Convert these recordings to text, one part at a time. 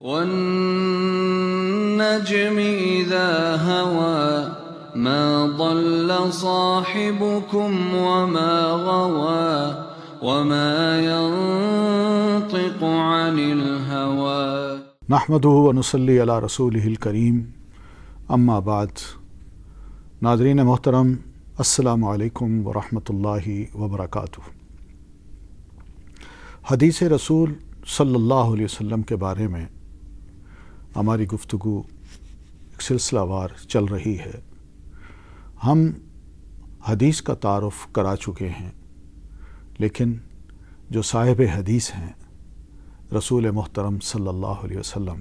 وَالنَّجْمِ إِذَا هَوَى مَا ضَلَّ صَاحِبُكُمْ وَمَا غَوَى وَمَا يَنطِقُ عَنِ الْهَوَى نحمدہ ونصلی علی رسولہ الکریم، اما بعد۔ ناظرین محترم، السلام علیکم ورحمۃ اللہ وبرکاتہ۔ حدیث رسول صلی اللہ علیہ وسلم کے بارے میں ہماری گفتگو ایک سلسلہ وار چل رہی ہے۔ ہم حدیث کا تعارف کرا چکے ہیں، لیکن جو صاحب حدیث ہیں رسول محترم صلی اللہ علیہ وسلم،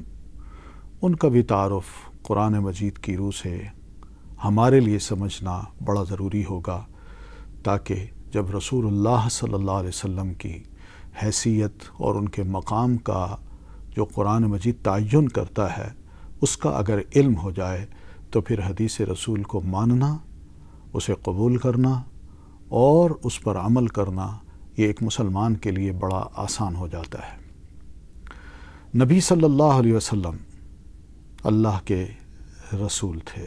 ان کا بھی تعارف قرآن مجید کی روح سے ہمارے لیے سمجھنا بڑا ضروری ہوگا، تاکہ جب رسول اللہ صلی اللہ علیہ وسلم کی حیثیت اور ان کے مقام کا جو قرآن مجید تعین کرتا ہے اس کا اگر علم ہو جائے تو پھر حدیث رسول کو ماننا، اسے قبول کرنا اور اس پر عمل کرنا یہ ایک مسلمان کے لیے بڑا آسان ہو جاتا ہے۔ نبی صلی اللہ علیہ وسلم اللہ کے رسول تھے،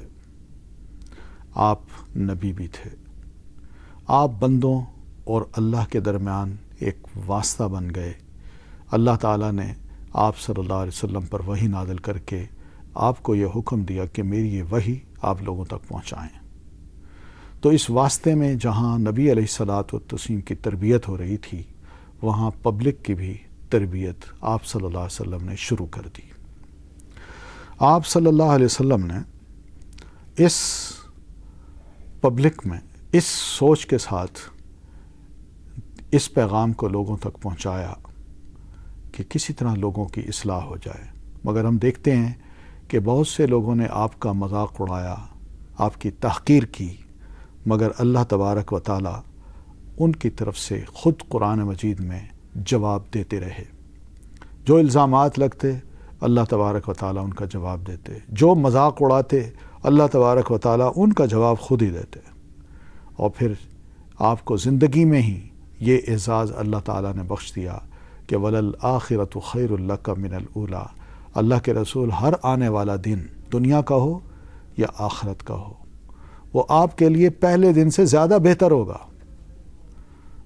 آپ نبی بھی تھے۔ آپ بندوں اور اللہ کے درمیان ایک واسطہ بن گئے۔ اللہ تعالیٰ نے آپ صلی اللہ علیہ وسلم پر وحی نازل کر کے آپ کو یہ حکم دیا کہ میری یہ وحی آپ لوگوں تک پہنچائیں۔ تو اس واسطے میں جہاں نبی علیہ الصلاۃ والتسلیم کی تربیت ہو رہی تھی، وہاں پبلک کی بھی تربیت آپ صلی اللہ علیہ وسلم نے شروع کر دی۔ آپ صلی اللہ علیہ وسلم نے اس پبلک میں اس سوچ کے ساتھ اس پیغام کو لوگوں تک پہنچایا کہ کسی طرح لوگوں کی اصلاح ہو جائے، مگر ہم دیکھتے ہیں کہ بہت سے لوگوں نے آپ کا مذاق اڑایا، آپ کی تحقیر کی، مگر اللہ تبارک و تعالی ان کی طرف سے خود قرآن مجید میں جواب دیتے رہے۔ جو الزامات لگتے اللہ تبارک و تعالی ان کا جواب دیتے، جو مذاق اڑاتے اللہ تبارک و تعالی ان کا جواب خود ہی دیتے، اور پھر آپ کو زندگی میں ہی یہ اعزاز اللہ تعالی نے بخش دیا کہ وَلَلْآخِرَةُ خَيْرٌ لَكَ مِنَ الْأُولَىٰ۔ اللہ کے رسول ہر آنے والا دن دنیا کا ہو یا آخرت کا ہو، وہ آپ کے لیے پہلے دن سے زیادہ بہتر ہوگا۔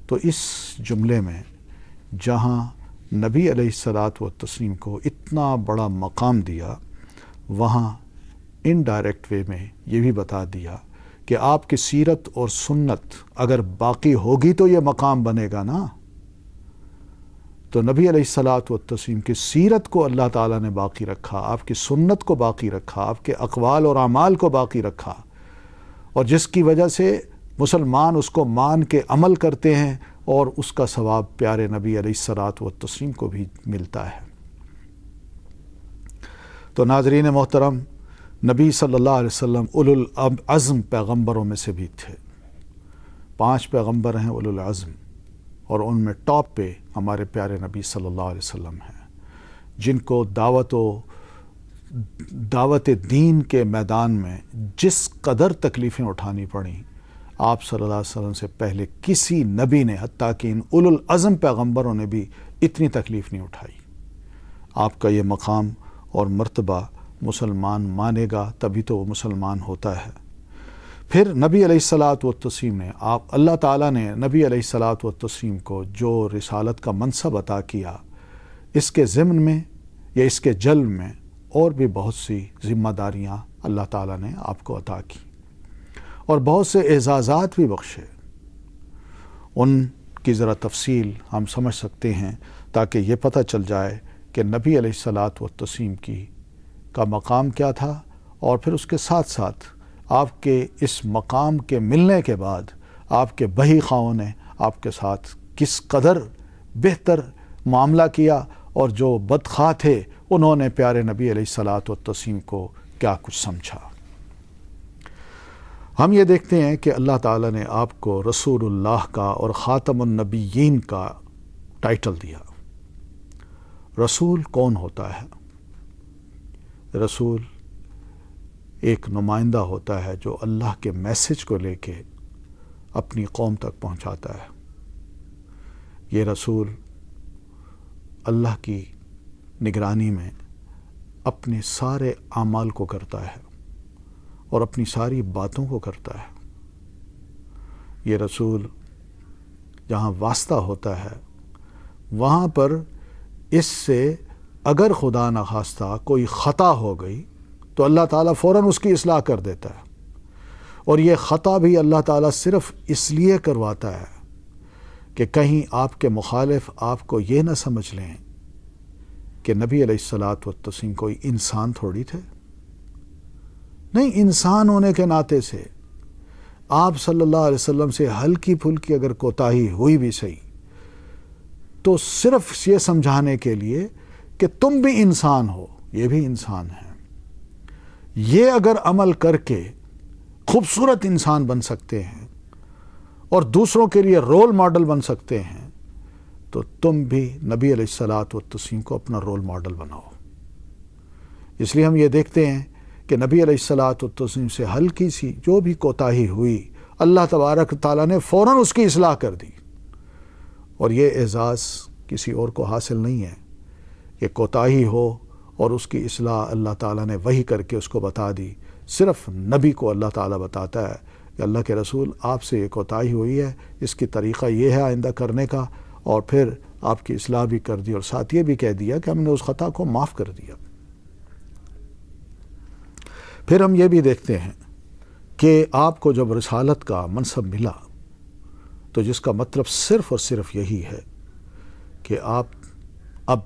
تو اس جملے میں جہاں نبی علیہ الصلاۃ والتسلیم کو اتنا بڑا مقام دیا، وہاں انڈائریکٹ وے میں یہ بھی بتا دیا کہ آپ کی سیرت اور سنت اگر باقی ہوگی تو یہ مقام بنے گا نا۔ تو نبی علیہ الصلاۃ والتسلیم کی سیرت کو اللہ تعالیٰ نے باقی رکھا، آپ کی سنت کو باقی رکھا، آپ کے اقوال اور اعمال کو باقی رکھا، اور جس کی وجہ سے مسلمان اس کو مان کے عمل کرتے ہیں اور اس کا ثواب پیارے نبی علیہ الصلاۃ والتسلیم کو بھی ملتا ہے۔ تو ناظرین محترم، نبی صلی اللہ علیہ وسلم اولو العزم پیغمبروں میں سے بھی تھے۔ 5 پیغمبر ہیں اولو العزم، اور ان میں ٹاپ پہ ہمارے پیارے نبی صلی اللہ علیہ وسلم ہیں، جن کو دعوت دین کے میدان میں جس قدر تکلیفیں اٹھانی پڑیں، آپ صلی اللہ علیہ وسلم سے پہلے کسی نبی نے، حتیٰ کہ ان اولو العزم پیغمبروں نے بھی اتنی تکلیف نہیں اٹھائی۔ آپ کا یہ مقام اور مرتبہ مسلمان مانے گا تبھی تو وہ مسلمان ہوتا ہے۔ پھر نبی علیہ الصلاۃ والتسلیم نے اللہ تعالیٰ نے نبی علیہ الصلاۃ والتسلیم کو جو رسالت کا منصب عطا کیا، اس کے ضمن میں یا اس کے جلب میں اور بھی بہت سی ذمہ داریاں اللہ تعالیٰ نے آپ کو عطا کی، اور بہت سے اعزازات بھی بخشے۔ ان کی ذرا تفصیل ہم سمجھ سکتے ہیں تاکہ یہ پتہ چل جائے کہ نبی علیہ الصلاۃ والتسلیم کا مقام کیا تھا، اور پھر اس کے ساتھ ساتھ آپ کے اس مقام کے ملنے کے بعد آپ کے بہی خواہوں نے آپ کے ساتھ کس قدر بہتر معاملہ کیا، اور جو بدخواہ تھے انہوں نے پیارے نبی علیہ الصلاۃ والتسلیم کو کیا کچھ سمجھا۔ ہم یہ دیکھتے ہیں کہ اللہ تعالیٰ نے آپ کو رسول اللہ کا اور خاتم النبیین کا ٹائٹل دیا۔ رسول کون ہوتا ہے؟ رسول ایک نمائندہ ہوتا ہے جو اللہ کے میسج کو لے کے اپنی قوم تک پہنچاتا ہے۔ یہ رسول اللہ کی نگرانی میں اپنے سارے اعمال کو کرتا ہے اور اپنی ساری باتوں کو کرتا ہے۔ یہ رسول جہاں واسطہ ہوتا ہے وہاں پر اس سے اگر خدا نخواستہ کوئی خطا ہو گئی تو اللہ تعالیٰ فوراً اس کی اصلاح کر دیتا ہے، اور یہ خطا بھی اللہ تعالیٰ صرف اس لیے کرواتا ہے کہ کہیں آپ کے مخالف آپ کو یہ نہ سمجھ لیں کہ نبی علیہ الصلاۃ والتسلیم کوئی انسان تھوڑی تھے۔ نہیں، انسان ہونے کے ناطے سے آپ صلی اللہ علیہ وسلم سے ہلکی پھلکی اگر کوتاہی ہوئی بھی صحیح تو صرف یہ سمجھانے کے لیے کہ تم بھی انسان ہو، یہ بھی انسان ہے۔ یہ اگر عمل کر کے خوبصورت انسان بن سکتے ہیں اور دوسروں کے لیے رول ماڈل بن سکتے ہیں تو تم بھی نبی علیہ الصلاۃ والتسلیم کو اپنا رول ماڈل بناؤ۔ اس لیے ہم یہ دیکھتے ہیں کہ نبی علیہ الصلاۃ والتسلیم سے ہلکی سی جو بھی کوتاہی ہوئی اللہ تبارک تعالیٰ نے فوراً اس کی اصلاح کر دی، اور یہ اعزاز کسی اور کو حاصل نہیں ہے کہ کوتاہی ہو اور اس کی اصلاح اللہ تعالیٰ نے وحی کر کے اس کو بتا دی۔ صرف نبی کو اللہ تعالیٰ بتاتا ہے کہ اللہ کے رسول آپ سے یہ کوتاہی ہوئی ہے، اس کی طریقہ یہ ہے آئندہ کرنے کا، اور پھر آپ کی اصلاح بھی کر دی، اور ساتھ یہ بھی کہہ دیا کہ ہم نے اس خطا کو معاف کر دیا۔ پھر ہم یہ بھی دیکھتے ہیں کہ آپ کو جب رسالت کا منصب ملا تو جس کا مطلب صرف اور صرف یہی ہے کہ آپ اب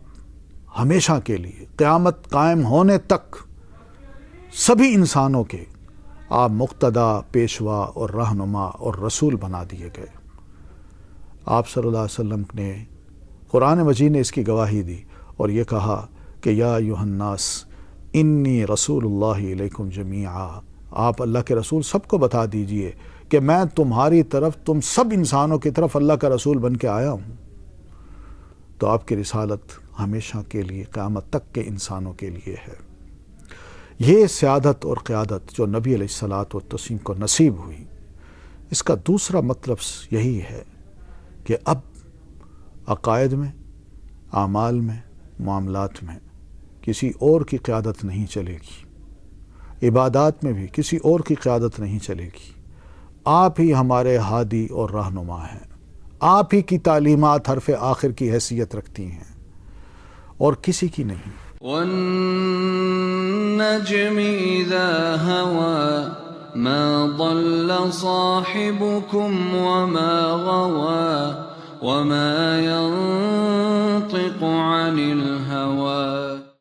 ہمیشہ کے لیے قیامت قائم ہونے تک سبھی انسانوں کے آپ مقتدا، پیشوا اور رہنما اور رسول بنا دیے گئے۔ آپ صلی اللہ علیہ وسلم نے قرآن مجید نے اس کی گواہی دی اور یہ کہا کہ یا ایھا الناس انی رسول اللہ علیکم جمیعا، آپ اللہ کے رسول سب کو بتا دیجئے کہ میں تمہاری طرف، تم سب انسانوں کی طرف اللہ کا رسول بن کے آیا ہوں۔ تو آپ کی رسالت ہمیشہ کے لیے قیامت تک کے انسانوں کے لیے ہے۔ یہ سیادت اور قیادت جو نبی علیہ الصلاۃ والتسلیم کو نصیب ہوئی، اس کا دوسرا مطلب یہی ہے کہ اب عقائد میں، اعمال میں، معاملات میں کسی اور کی قیادت نہیں چلے گی، عبادات میں بھی کسی اور کی قیادت نہیں چلے گی۔ آپ ہی ہمارے ہادی اور رہنما ہیں، آپ ہی کی تعلیمات حرف آخر کی حیثیت رکھتی ہیں اور کسی کی نہیں۔ وَالنَّجْمِ إِذَا هَوَى مَا ضَلَّ صَاحِبُكُمْ وَمَا غَوَى وَمَا يَنطِقُ عَنِ الْهَوَى